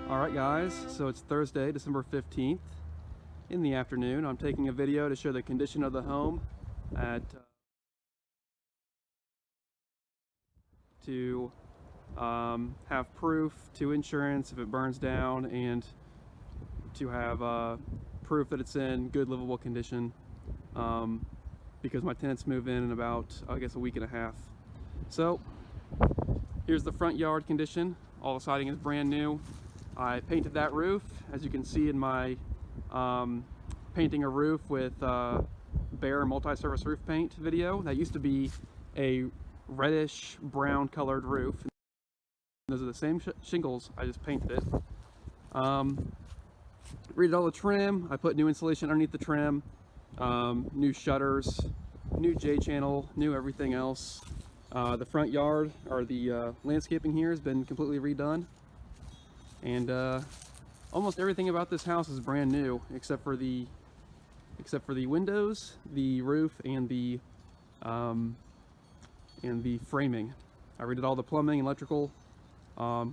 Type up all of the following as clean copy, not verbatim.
Alright guys, so it's Thursday, December 15th in the afternoon. I'm taking a video to show the condition of the home to have proof to insurance if it burns down, and to have proof that it's in good livable condition, because my tenants move in about, I guess, a week and a half. So here's the front yard condition. All the siding is brand new. I painted that roof, as you can see in my painting a roof with bare multi-surface roof paint video. That used to be a reddish brown colored roof. Those are the same shingles, I just painted it. Redid all the trim. I put new insulation underneath the trim, new shutters, new J-channel, new everything else. The front yard, or the landscaping here, has been completely redone. And almost everything about this house is brand new, except for the windows, the roof, and the framing. I redid all the plumbing, electrical,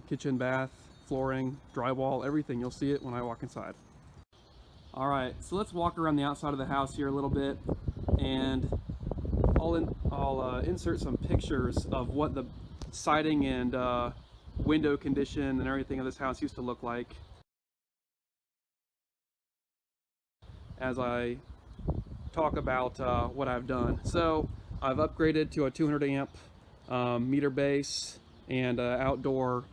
kitchen, bath, flooring, drywall, everything. You'll see it when I walk inside. All right, so let's walk around the outside of the house here a little bit, and I'll insert some pictures of what the siding and window condition and everything of this house used to look like as I talk about what I've done. So I've upgraded to a 200 amp meter base and outdoor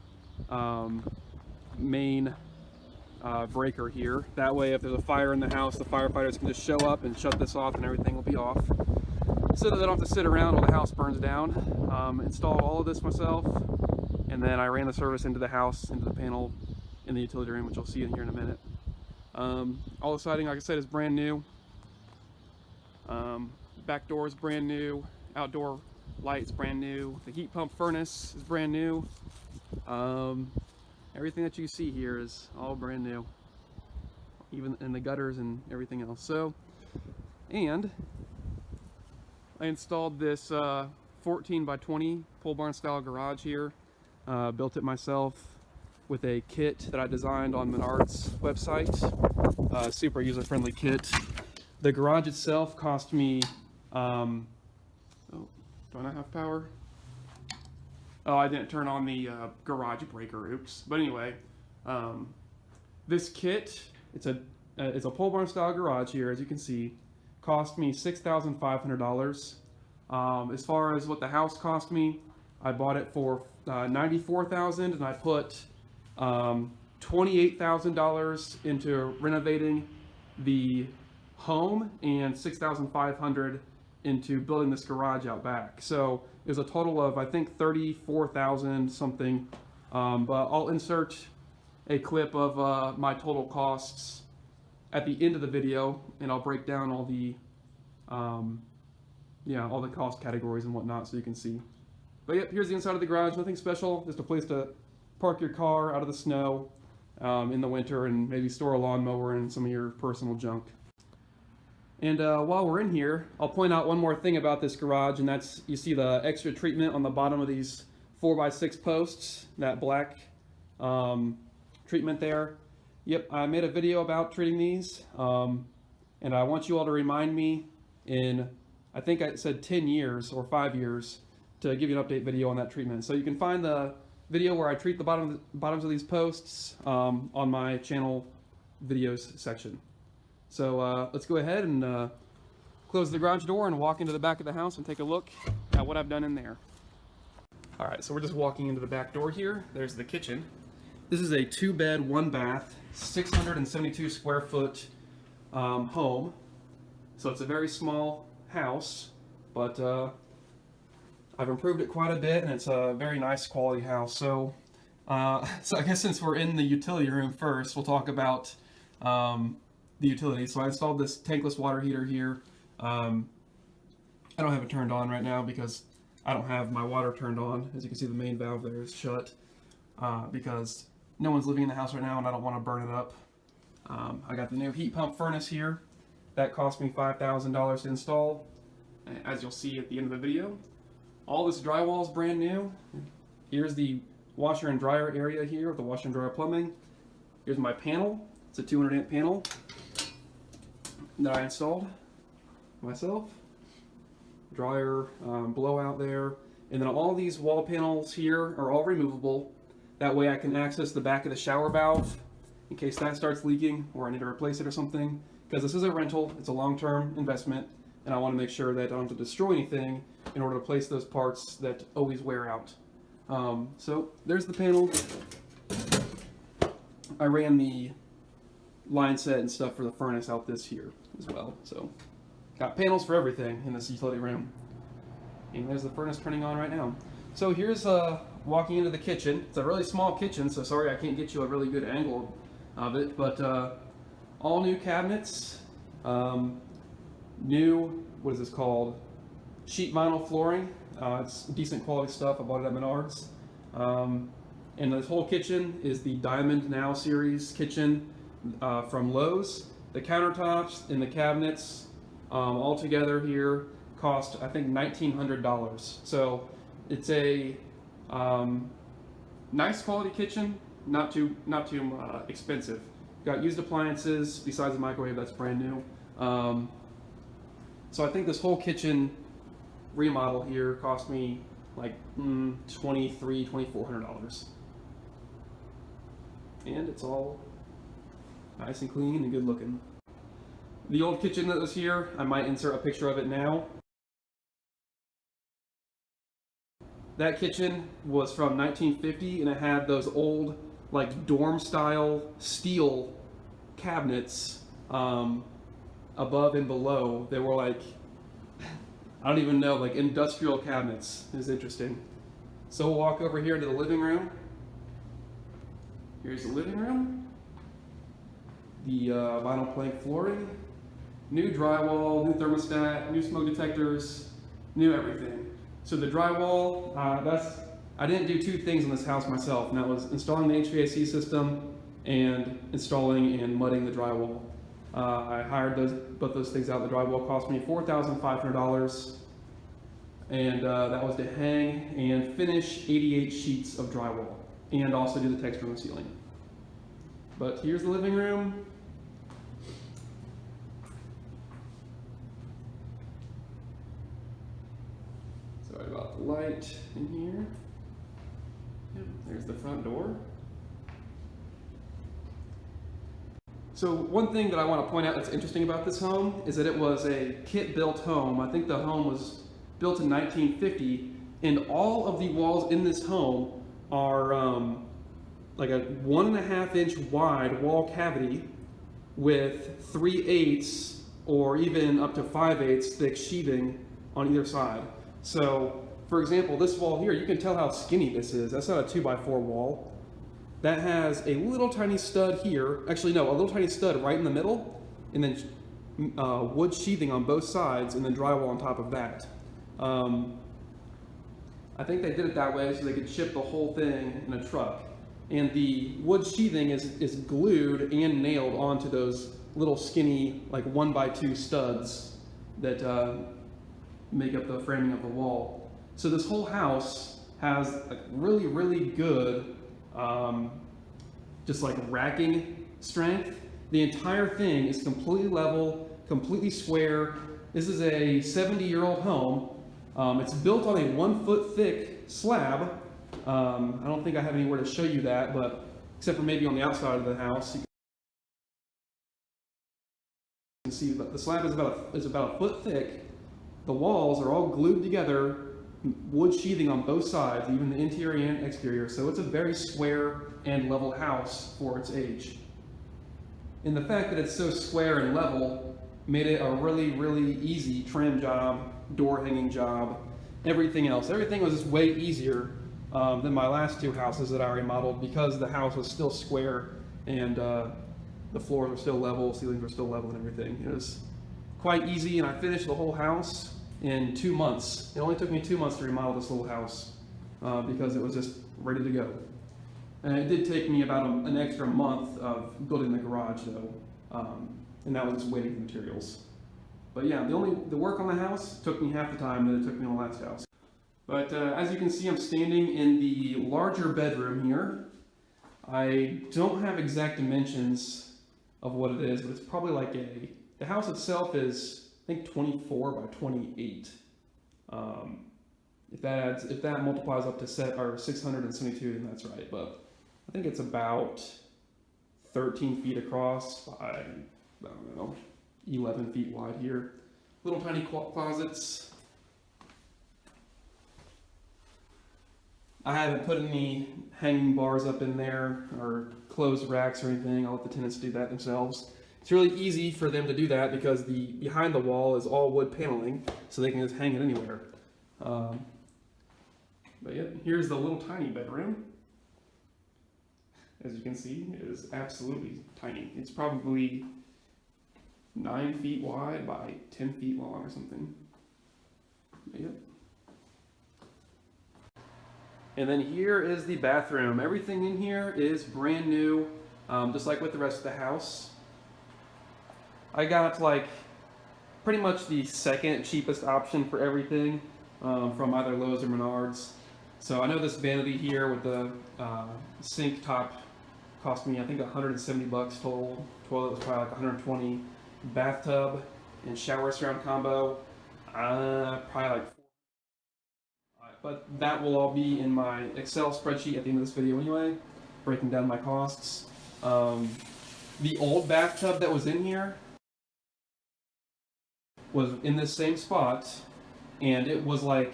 main breaker here. That way, if there's a fire in the house, the firefighters can just show up and shut this off and everything will be off, so that they don't have to sit around while the house burns down. Installed all of this myself, and then I ran the service into the house, into the panel in the utility room, which you'll see in here in a minute. All the siding, like I said, is brand new. Back door is brand new. Outdoor lights brand new. The heat pump furnace is brand new. Everything that you see here is all brand new, even in the gutters and everything else. So, and I installed this 14 by 20 pole barn style garage here. Built it myself with a kit that I designed on Menards website. Super user-friendly kit. The garage itself cost me, oh, do I not have power? Oh, I didn't turn on the garage breaker, oops. But anyway, this kit, it's a pole barn style garage here, as you can see, cost me $6,500. As far as what the house cost me, I bought it for $94,000, and I put $28,000 into renovating the home and $6,500 into building this garage out back. So it was a total of, I think, $34,000 something. But I'll insert a clip of my total costs at the end of the video, and I'll break down all the all the cost categories and whatnot, so you can see. But yep, here's the inside of the garage. Nothing special, just a place to park your car out of the snow in the winter, and maybe store a lawnmower and some of your personal junk. And while we're in here, I'll point out one more thing about this garage, and that's, you see the extra treatment on the bottom of these 4x6 posts, that black treatment there. Yep, I made a video about treating these, and I want you all to remind me in, I think I said 10 years or 5 years, to give you an update video on that treatment. So you can find the video where I treat the bottoms of these posts on my channel videos section. So let's go ahead and close the garage door and walk into the back of the house and take a look at what I've done in there. All right, so we're just walking into the back door here. There's the kitchen. This is a 2-bed, 1-bath, 672 square foot home. So it's a very small house, but I've improved it quite a bit, and it's a very nice quality house. So, so I guess since we're in the utility room first, we'll talk about the utilities. So I installed this tankless water heater here. I don't have it turned on right now because I don't have my water turned on. As you can see, the main valve there is shut because no one's living in the house right now, and I don't want to burn it up. I got the new heat pump furnace here. That cost me $5,000 to install, as you'll see at the end of the video. All this drywall is brand new. Here's the washer and dryer area here with the washer and dryer plumbing. Here's my panel. It's a 200 amp panel that I installed myself. Dryer, blowout there. And then all these wall panels here are all removable. That way I can access the back of the shower valve in case that starts leaking or I need to replace it or something. Because this is a rental, it's a long-term investment, and I want to make sure that I don't have to destroy anything in order to place those parts that always wear out. So there's the panel. I ran the line set and stuff for the furnace out this here as well. So got panels for everything in this utility room. And there's the furnace turning on right now. So here's walking into the kitchen. It's a really small kitchen, so sorry I can't get you a really good angle of it, but all new cabinets, new, what is this called? Sheet vinyl flooring. It's decent quality stuff. I bought it at Menards. And this whole kitchen is the Diamond Now series kitchen from Lowe's. The countertops and the cabinets all together here cost, I think, $1,900. So it's a nice quality kitchen, not too expensive. Got used appliances besides the microwave that's brand new. So I think this whole kitchen remodel here cost me like $2,400. And it's all nice and clean and good looking. The old kitchen that was here, I might insert a picture of it now. That kitchen was from 1950 and it had those old like dorm style steel cabinets above and below. They were like, I don't even know, like industrial cabinets. It was interesting. So we'll walk over here to the living room. Here's the living room. The vinyl plank flooring, new drywall, new thermostat, new smoke detectors, new everything. So the drywall, I didn't do two things in this house myself, and that was installing the HVAC system and installing and mudding the drywall. I hired both those things out. The drywall cost me $4,500, and that was to hang and finish 88 sheets of drywall, and also do the texture on the ceiling. But here's the living room. Sorry about the light in here. Yep, there's the front door. So one thing that I want to point out that's interesting about this home is that it was a kit-built home. I think the home was built in 1950, and all of the walls in this home are like a 1.5 inch wide wall cavity with 3/8 or even up to 5/8 thick sheathing on either side. So, for example, this wall here, you can tell how skinny this is. That's not a 2x4 wall. That has a little tiny stud here. Actually, no, a little tiny stud right in the middle, and then wood sheathing on both sides, and then drywall on top of that. I think they did it that way so they could ship the whole thing in a truck. And the wood sheathing is glued and nailed onto those little skinny, like 1x2 studs that make up the framing of the wall. So this whole house has a really, really good just like racking strength. The entire thing is completely level, completely square. This is a 70-year-old home. It's built on a 1 foot thick slab. I don't think I have anywhere to show you that, but except for maybe on the outside of the house. You can see that the slab is about a foot thick. The walls are all glued together, wood sheathing on both sides, even the interior and exterior. So it's a very square and level house for its age. And the fact that it's so square and level made it a really, really easy trim job, door hanging job, everything else. Everything was just way easier than my last two houses that I remodeled because the house was still square and the floors were still level, ceilings were still level and everything. It was quite easy, and I finished the whole house in 2 months. It only took me 2 months to remodel this little house because it was just ready to go. And it did take me about an extra month of building the garage though, and that was just waiting for materials. But yeah, the work on the house took me half the time that it took me on the last house. But as you can see, I'm standing in the larger bedroom here. I don't have exact dimensions of what it is, but it's probably like the house itself is, I think, 24 by 28. Um, if that multiplies up to 672, then that's right. But I think it's about 13 feet across by, I don't know, 11 feet wide here. Little tiny closets. I haven't put any hanging bars up in there or closed racks or anything. I'll let the tenants do that themselves. It's really easy for them to do that because the behind the wall is all wood paneling, so they can just hang it anywhere. But yeah, here's the little tiny bedroom. As you can see, it is absolutely tiny. It's probably 9 feet wide by 10 feet long or something. But yep. And then here is the bathroom. Everything in here is brand new, just like with the rest of the house. I got like pretty much the second cheapest option for everything from either Lowe's or Menards. So I know this vanity here with the sink top cost me, I think, 170 bucks total. Toilet was probably like 120. Bathtub and shower surround combo, probably like 4. But that will all be in my Excel spreadsheet at the end of this video anyway, breaking down my costs. The old bathtub that was in here was in this same spot, and it was like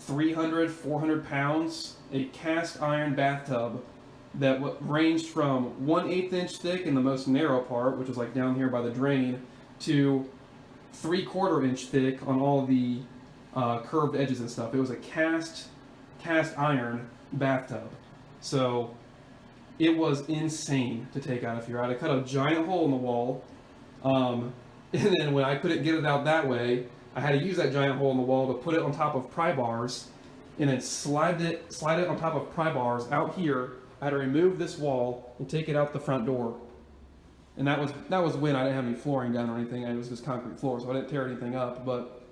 300, 400 pounds, a cast iron bathtub that ranged from 1/8 inch thick in the most narrow part, which was like down here by the drain, to 3/4 inch thick on all the curved edges and stuff. It was a cast iron bathtub. So it was insane to take out of here. I had to cut a giant hole in the wall, and then when I couldn't get it out that way, I had to use that giant hole in the wall to put it on top of pry bars, and then slide it on top of pry bars out here. I had to remove this wall and take it out the front door. And that was when I didn't have any flooring down or anything. It was just concrete floor, so I didn't tear anything up. But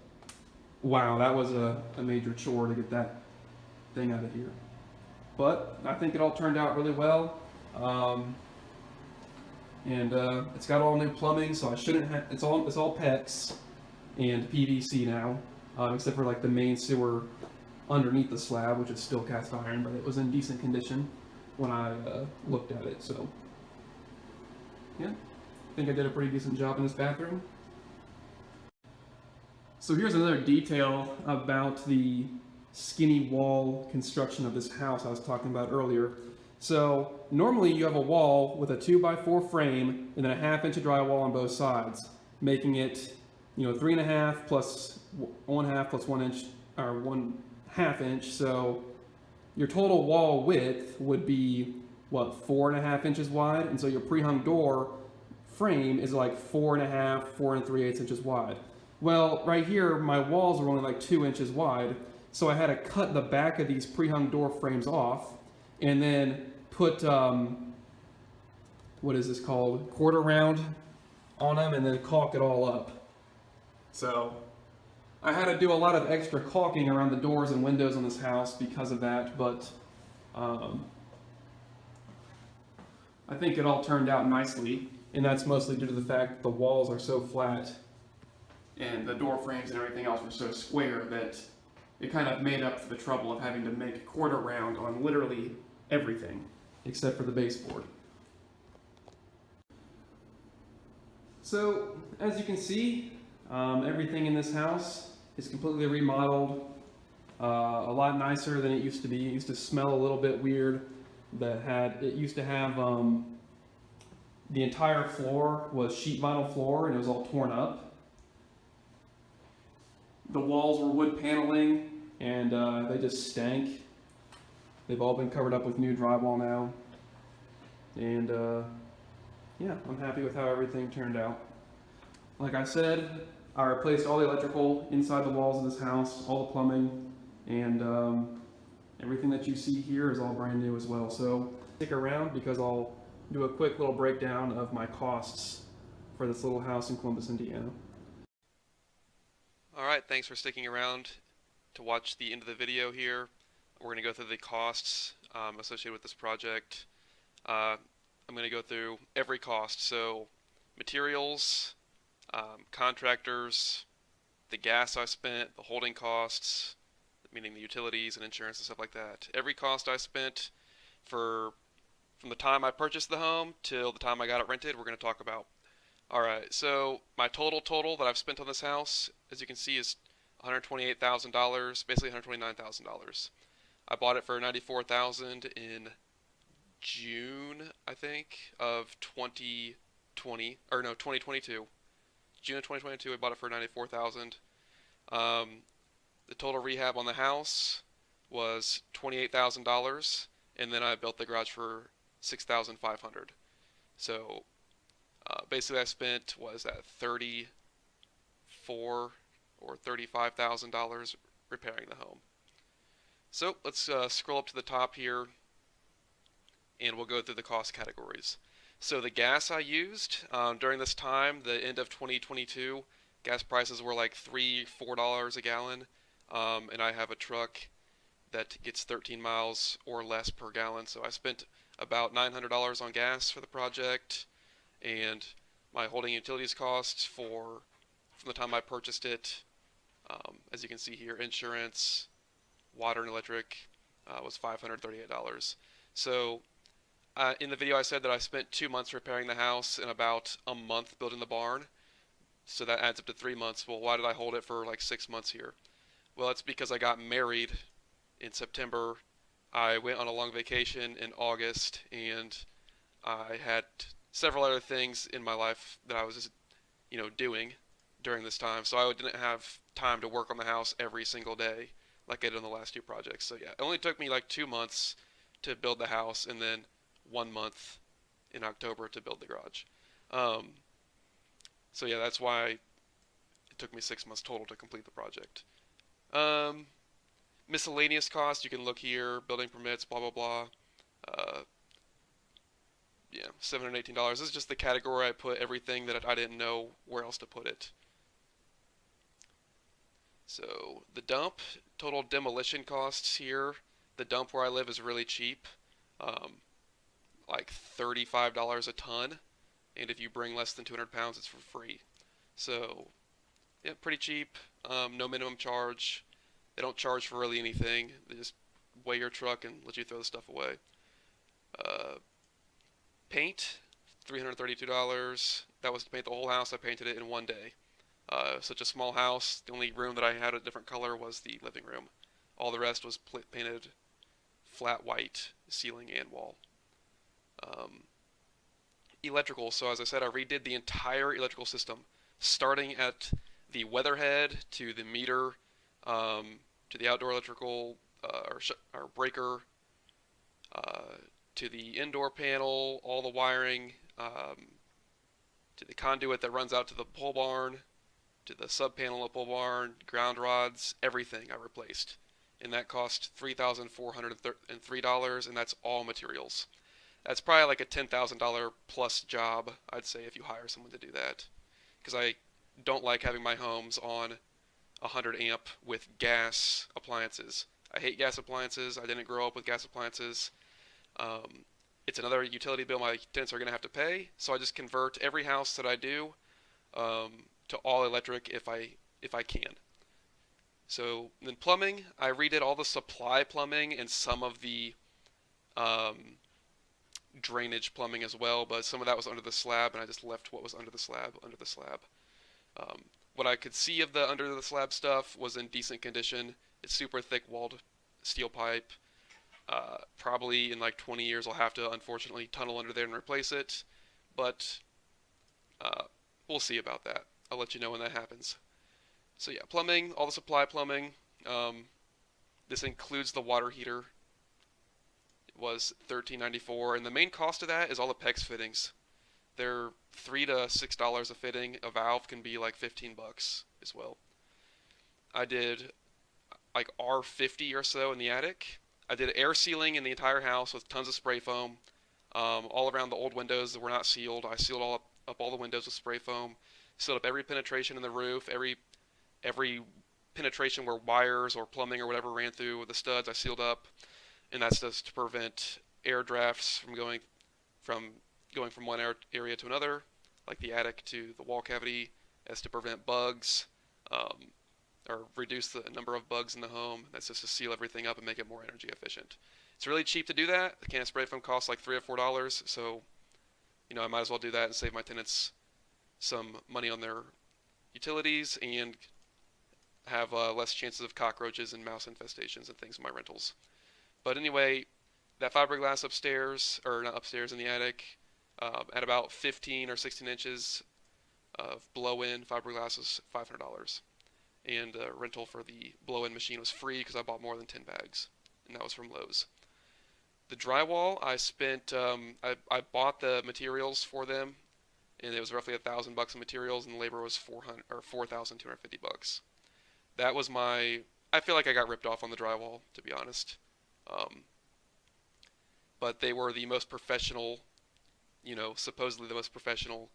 wow, that was a major chore to get that thing out of here. But I think it all turned out really well. And it's got all new plumbing, so I shouldn't have. It's all PEX and PVC now, except for like the main sewer underneath the slab, which is still cast iron, but it was in decent condition when I looked at it. So yeah, I think I did a pretty decent job in this bathroom. So here's another detail about the skinny wall construction of this house I was talking about earlier. So normally you have a wall with a 2x4 frame and then a 1/2 inch of drywall on both sides, making it, 3.5 plus 1/2 plus 1 inch, or 1/2 inch. So your total wall width would be, what, 4.5 inches wide? And so your pre-hung door frame is like 4.5, 4 3/8 inches wide. Well, right here, my walls are only like 2 inches wide, so I had to cut the back of these pre-hung door frames off and then put, what is this called? Quarter round on them and then caulk it all up. So I had to do a lot of extra caulking around the doors and windows on this house because of that, but I think it all turned out nicely, and that's mostly due to the fact that the walls are so flat and the door frames and everything else were so square that it kind of made up for the trouble of having to make quarter round on literally everything except for the baseboard. So as you can see, everything in this house is completely remodeled, a lot nicer than it used to be. It used to smell a little bit weird. It used to have the entire floor was sheet vinyl floor and it was all torn up. The walls were wood paneling and they just stank. They've all been covered up with new drywall now. And yeah, I'm happy with how everything turned out. Like I said, I replaced all the electrical inside the walls of this house, all the plumbing, and everything that you see here is all brand new as well. So stick around because I'll do a quick little breakdown of my costs for this little house in Columbus, Indiana. Alright, thanks for sticking around to watch the end of the video here. We're going to go through the costs associated with this project. I'm going to go through every cost. So materials, contractors, the gas I spent, the holding costs, meaning the utilities and insurance and stuff like that. Every cost I spent for from the time I purchased the home till the time I got it rented, we're going to talk about. All right, so my total that I've spent on this house, as you can see, is $128,000, basically $129,000. I bought it for $94,000 in June, I think, of 2020 or no, 2022. June of 2022, I bought it for 94,000. Um, the total rehab on the house was $28,000, and then I built the garage for 6,500. So basically, I spent was that 34 or $35,000 repairing the home. So let's scroll up to the top here, and we'll go through the cost categories. So the gas I used during this time, the end of 2022, gas prices were like $3, $4 a gallon, and I have a truck that gets 13 miles or less per gallon. So I spent about $900 on gas for the project, and my holding utilities costs for from the time I purchased it, as you can see here, insurance, water and electric was $538. So in the video, I said that I spent 2 months repairing the house and about a month building the barn. So that adds up to 3 months. Well, why did I hold it for like 6 months here? Well, it's because I got married in September. I went on a long vacation in August, and I had several other things in my life that I was just, doing during this time. So I didn't have time to work on the house every single day like I did on the last two projects. So yeah, it only took me like 2 months to build the house, and then 1 month in October to build the garage. Um, so yeah, that's why it took me 6 months total to complete the project. Um, Miscellaneous costs, you can look here, building permits, blah blah blah. Uh, yeah, $718. This is just the category I put everything that I didn't know where else to put it. So the dump, total demolition costs here. The dump where I live is really cheap, um, like $35 a ton, and if you bring less than 200 pounds, it's for free. So yeah, pretty cheap. No minimum charge. They don't charge for really anything. They just weigh your truck and let you throw the stuff away. Uh, Paint, $332. That was to paint the whole house. I painted it in one day. Such a small house. The only room that I had a different color was the living room. All the rest was painted flat white, ceiling and wall. Um, Electrical. So as I said, I redid the entire electrical system, starting at the weatherhead to the meter, to the outdoor electrical or breaker, uh, to the indoor panel, all the wiring, to the conduit that runs out to the pole barn, to the sub panel of pole barn, ground rods, everything I replaced. And that cost $3,403, and that's all materials. That's probably like a $10,000 plus job, I'd say, if you hire someone to do that. Because I don't like having my homes on 100 amp with gas appliances. I hate gas appliances. I didn't grow up with gas appliances. Um, it's another utility bill my tenants are going to have to pay, so I just convert every house that I do to all electric if I can. So then plumbing, I redid all the supply plumbing and some of the um, drainage plumbing as well, but some of that was under the slab, and I just left what was under the slab under the slab. What I could see of the under the slab stuff was in decent condition. It's super thick walled steel pipe. Probably in like 20 years I'll have to unfortunately tunnel under there and replace it, but uh, we'll see about that. I'll let you know when that happens. So yeah, plumbing, all the supply plumbing. Um, this includes the water heater. It was $13.94, and the main cost of that is all the PEX fittings. They're $3 to $6 a fitting. A valve can be like 15 bucks as well. I did like R50 or so in the attic. I did air sealing in the entire house with tons of spray foam. All around the old windows that were not sealed. I sealed up all the windows with spray foam. Sealed up every penetration in the roof, every penetration where wires or plumbing or whatever ran through the studs. I sealed up, and that's just to prevent air drafts from going. from going from one area to another, like the attic to the wall cavity, as to prevent bugs, um, or reduce the number of bugs in the home. That's just to seal everything up and make it more energy efficient. It's really cheap to do that. The can of spray foam costs like $3 or $4, so I might as well do that and save my tenants some money on their utilities and have less chances of cockroaches and mouse infestations and things in my rentals. But anyway, that fiberglass upstairs, or not upstairs, in the attic, at about 15 or 16 inches of blow-in fiberglass is $500. And rental for the blow-in machine was free because I bought more than 10 bags, and that was from Lowe's. The drywall, I spent, I bought the materials for them, and it was roughly $1,000 in materials, and the labor was $4,250. That was my. I feel like I got ripped off on the drywall, to be honest. Um, but they were the most professional, supposedly the most professional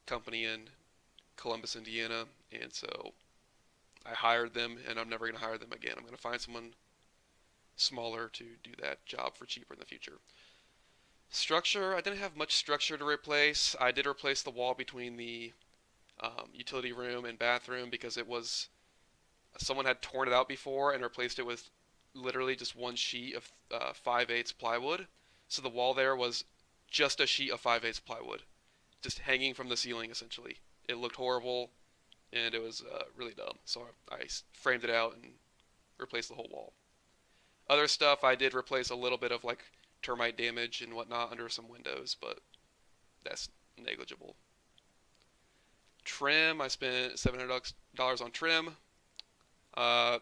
company in Columbus, Indiana, and so I hired them, and I'm never going to hire them again. I'm going to find someone smaller to do that job for cheaper in the future. Structure, I didn't have much structure to replace. I did replace the wall between the utility room and bathroom because someone had torn it out before and replaced it with literally just one sheet of 5/8 plywood. So the wall there was just a sheet of 5/8 plywood, just hanging from the ceiling essentially. It looked horrible and it was really dumb. So I framed it out and replaced the whole wall. Other stuff, I did replace a little bit of like termite damage and whatnot under some windows, but that's negligible. Trim, I spent $700 on trim. Uh,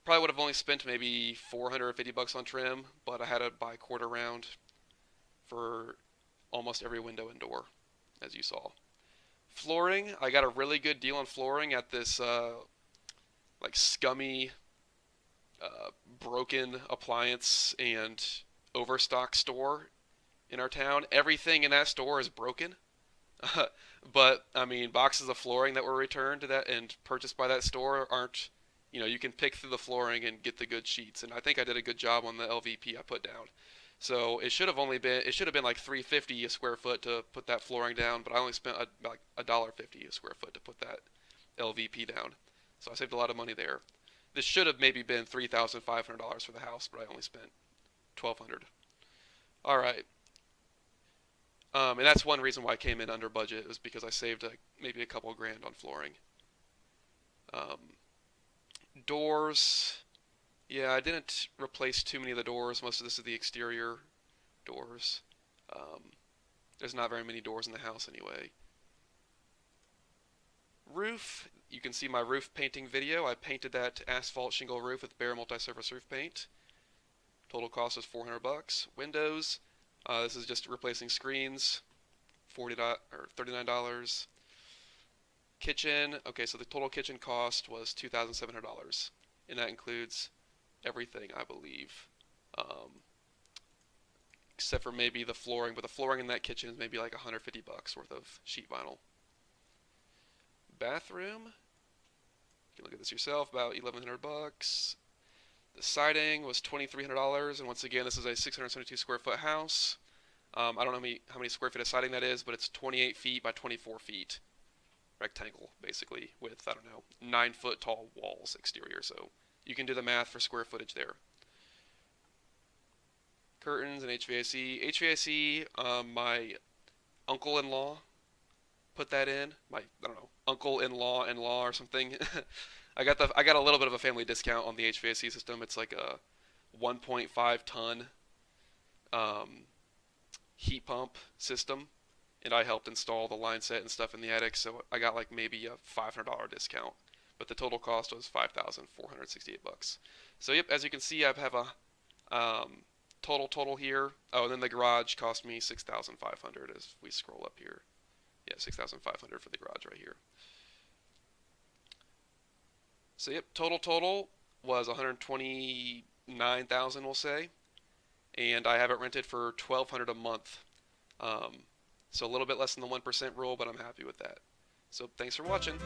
Probably would have only spent maybe $450 on trim, but I had to buy quarter round for almost every window and door, as you saw. Flooring, I got a really good deal on flooring at this like scummy, broken appliance and overstock store in our town. Everything in that store is broken. But I mean, boxes of flooring that were returned to that and purchased by that store aren't. You can pick through the flooring and get the good sheets, and I think I did a good job on the LVP I put down. So it should have been like $3.50 a square foot to put that flooring down, but I only spent like $1.50 a square foot to put that LVP down. So I saved a lot of money there. This should have maybe been $3,500 for the house, but I only spent $1,200. All right. And that's one reason why I came in under budget, was because I saved maybe a couple grand on flooring. Um, Doors, yeah, I didn't replace too many of the doors. Most of this is the exterior doors. Um, there's not very many doors in the house anyway. Roof, you can see my roof painting video. I painted that asphalt shingle roof with Behr multi-surface roof paint. Total cost was $400. Windows, this is just replacing screens, $39. Kitchen, okay, so the total kitchen cost was $2,700, and that includes everything, I believe, except for maybe the flooring. But the flooring in that kitchen is maybe like $150 worth of sheet vinyl. Bathroom, you can look at this yourself, about $1,100. The siding was $2,300, and once again, this is a 672 square foot house. I don't know how many square feet of siding that is, but it's 28 feet by 24 feet. Rectangle, basically, with, I don't know, 9-foot tall walls exterior, so you can do the math for square footage there. Curtains and HVAC. HVAC, my uncle-in-law put that in. I don't know, uncle-in-law or something. I got a little bit of a family discount on the HVAC system. It's like a 1.5 ton heat pump system, and I helped install the line set and stuff in the attic, so I got like maybe a $500 discount. But the total cost was $5,468. So yep, as you can see, I have a total here. Oh, and then the garage cost me $6,500 as we scroll up here. Yeah, $6,500 for the garage right here. So yep, total was $129,000, we'll say, and I have it rented for $1,200 a month. So a little bit less than the 1% rule, but I'm happy with that. So thanks for watching.